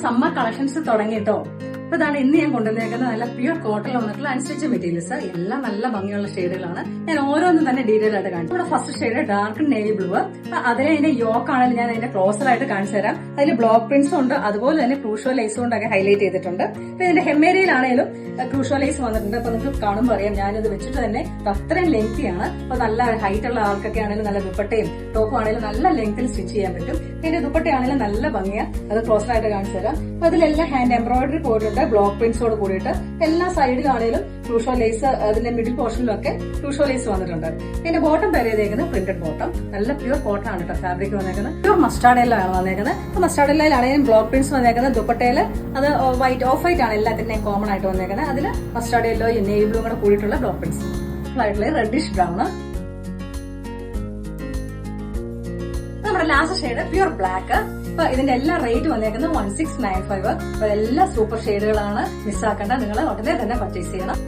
Summer collections തുടങ്ങിയിട്ടോ. അപ്പൊ ഇതാണ് ഇന്ന് ഞാൻ കൊണ്ടുവന്നേക്കുന്നത് നല്ല പ്യൂർ കോട്ടൺ വന്നിട്ടുള്ള അൺസ്റ്റിച്ച് മെറ്റീരിയൽസ്. എല്ലാം നല്ല ഭംഗിയുള്ള ഷെയ്ഡുകളാണ്. ഞാൻ ഓരോന്നും തന്നെ ഡീറ്റെയിൽ ആയിട്ട് കാണിച്ചു. ഇവിടെ first shade dark navy blue. അതിലെ അതിന്റെ യോക്ക് ആണെങ്കിൽ ഞാൻ അതിന്റെ ക്ലോസർ ആയിട്ട് കാണിച്ചു തരാം. അതിൽ ബ്ലോക്ക് പ്രിന്റ്സും ഉണ്ട്, അതുപോലെ തന്നെ ക്രൂഷോ ലേസും കൊണ്ടൊക്കെ ഹൈലൈറ്റ് ചെയ്തിട്ടുണ്ട്. അപ്പൊ ഇതിന്റെ ഹെമ്മേരിയിലാണെങ്കിലും ക്രൂഷോ ലേസ് വന്നിട്ടുണ്ട്. അപ്പൊ നിങ്ങൾക്ക് കാണുമ്പോൾ അറിയാം ഞാനിത് വെച്ചിട്ട് തന്നെ അത്രയും ലെങ്തിയാണ്. അപ്പൊ നല്ല ഹൈറ്റ് ഉള്ള ആൾക്കൊക്കെ ആണെങ്കിലും നല്ല ദുപ്പട്ടയും ടോപ്പും ആണെങ്കിലും നല്ല ലെങ്ത്തിൽ സ്റ്റിച്ച് ചെയ്യാൻ പറ്റും. ഇതിന്റെ ദുപ്പട്ടയാണെങ്കിലും നല്ല ഭംഗിയാ. അത് ക്ലോസർ ആയിട്ട് കാണിച്ചു തരാം. അപ്പൊ അതിലെല്ലാം ഹാൻഡ് എംബ്രോയിഡറി പോയിട്ടുണ്ട്, ബ്ലോക്ക് പ്രിന്റ്സോട് കൂടിയിട്ട്. എല്ലാ സൈഡിലാണെങ്കിലും ക്രൂഷോ ലേസ്, അതിന്റെ മിഡിൽ പോർഷനിലൊക്കെ ക്രൂഷോ ലേസ് വന്നിട്ടുണ്ട്. ഇതിന്റെ ബോട്ടം പേര് ചെയ്തേക്കുന്നത് പ്രിന്റഡ് ബോട്ടം. നല്ല പ്യൂർ കോട്ടൺ ആണ് കേട്ടോ ഫാബ്രിക് വന്നേക്കുന്നത്. പ്യൂർ മസ്റ്റാർഡെല്ലാണ് വന്നേക്കുന്നത്. അപ്പൊ മസ്റ്റാർഡെല്ലാണെങ്കിലും ബ്ലോക്ക് പ്രിന്റ്സ് വന്നേക്കുന്നത്. ദുപ്പട്ടയില് അത് വൈറ്റ് ഓഫ് വൈറ്റ് ആണ് എല്ലാത്തിന്റെയും കോമൺ ആയിട്ട് വന്നേക്കുന്നത്. അതിൽ മസ്റ്റാർഡ് യെല്ലോ നേവി ബ്ലൂ കൂടെ കൂടിയിട്ടുള്ള ബ്ലോക്ക് പ്രിന്റ്സ് ആയിട്ടുള്ള റെഡിഷ് ബ്രൗൺ. നമ്മുടെ ലാസ്റ്റ് ഷെയ്ഡ് പ്യൂർ ബ്ലാക്ക്. അപ്പൊ ഇതിന്റെ എല്ലാ റേറ്റ് വന്നേക്കുന്നത് 1695. അപ്പൊ എല്ലാ സൂപ്പർ ഷെയ്ഡുകളാണ്. മിസ്സാക്കേണ്ട, നിങ്ങൾ ഉടനെ തന്നെ പർച്ചേസ് ചെയ്യണം.